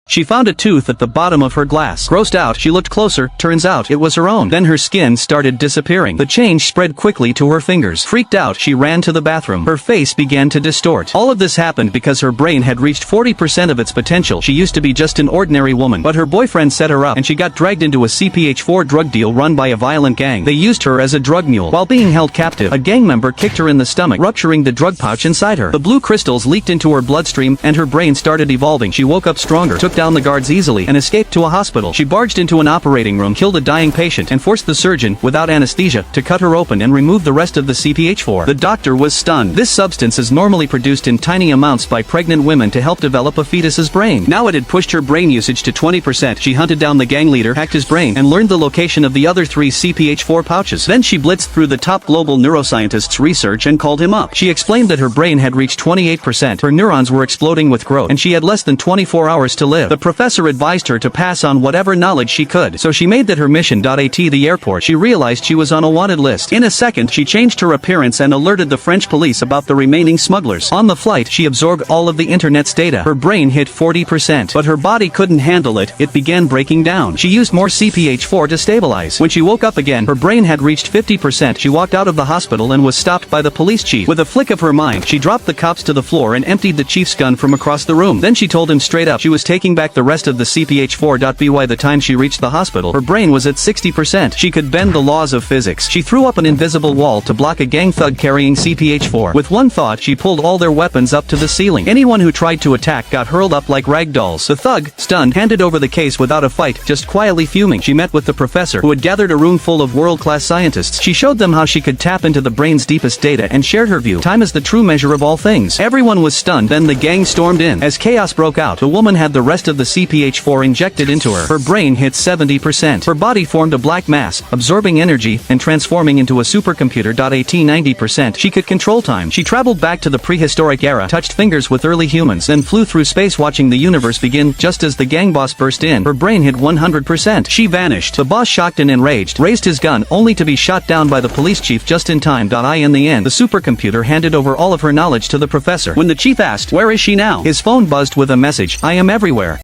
She found a tooth at the bottom of her glass. Grossed out, she looked closer, turns out it was her own. Then her skin started disappearing. The change spread quickly to her fingers. Freaked out, she ran to the bathroom. Her face began to distort. All of this happened because her brain had reached 40% of its potential. She used to be just an ordinary woman, but her boyfriend set her up and she got dragged into a CPH-4 drug deal run by a violent gang. They used her as a drug mule. While being held captive, a gang member kicked her in the stomach, rupturing the drug pouch inside her. The blue crystals leaked into her bloodstream and her brain started evolving. She woke up stronger, took down the guards easily, and escaped to a hospital. She barged into an operating room, killed a dying patient, and forced the surgeon, without anesthesia, to cut her open and remove the rest of the CPH-4. The doctor was stunned. This substance is normally produced in tiny amounts by pregnant women to help develop a fetus's brain. Now it had pushed her brain usage to 20%. She hunted down the gang leader, hacked his brain, and learned the location of the other 3 CPH-4 pouches. Then she blitzed through the top global neuroscientists' research and called him up. She explained that her brain had reached 28%, her neurons were exploding with growth, and she had less than 24 hours to live. The professor advised her to pass on whatever knowledge she could, so she made that her mission. At the airport, she realized she was on a wanted list. In a second, she changed her appearance and alerted the French police about the remaining smugglers. On the flight, she absorbed all of the internet's data. Her brain hit 40%, but her body couldn't handle it. It began breaking down. She used more CPH-4 to stabilize. When she woke up again, her brain had reached 50%. She walked out of the hospital and was stopped by the police chief. With a flick of her mind, she dropped the cops to the floor and emptied the chief's gun from across the room. Then she told him straight up she was taking back the rest of the CPH-4. By the time she reached the hospital, her brain was at 60%. She could bend the laws of physics. She threw up an invisible wall to block a gang thug carrying CPH-4. With one thought, she pulled all their weapons up to the ceiling. Anyone who tried to attack got hurled up like rag dolls. The thug, stunned, handed over the case without a fight, just quietly fuming. She met with the professor, who had gathered a room full of world-class scientists. She showed them how she could tap into the brain's deepest data and shared her view. Time is the true measure of all things. Everyone was stunned. Then the gang stormed in. As chaos broke out, the woman had the rest of the CPH-4 injected into her. Her brain hit 70%. Her body formed a black mass, absorbing energy and transforming into a supercomputer. At 90%, she could control time. She traveled back to the prehistoric era, touched fingers with early humans, then flew through space watching the universe begin. Just as the gang boss burst in, her brain hit 100%. She vanished. The boss, shocked and enraged, raised his gun, only to be shot down by the police chief just in time. In the end, the supercomputer handed over all of her knowledge to the professor. When the chief asked, "Where is she now?" his phone buzzed with a message, "I am everywhere."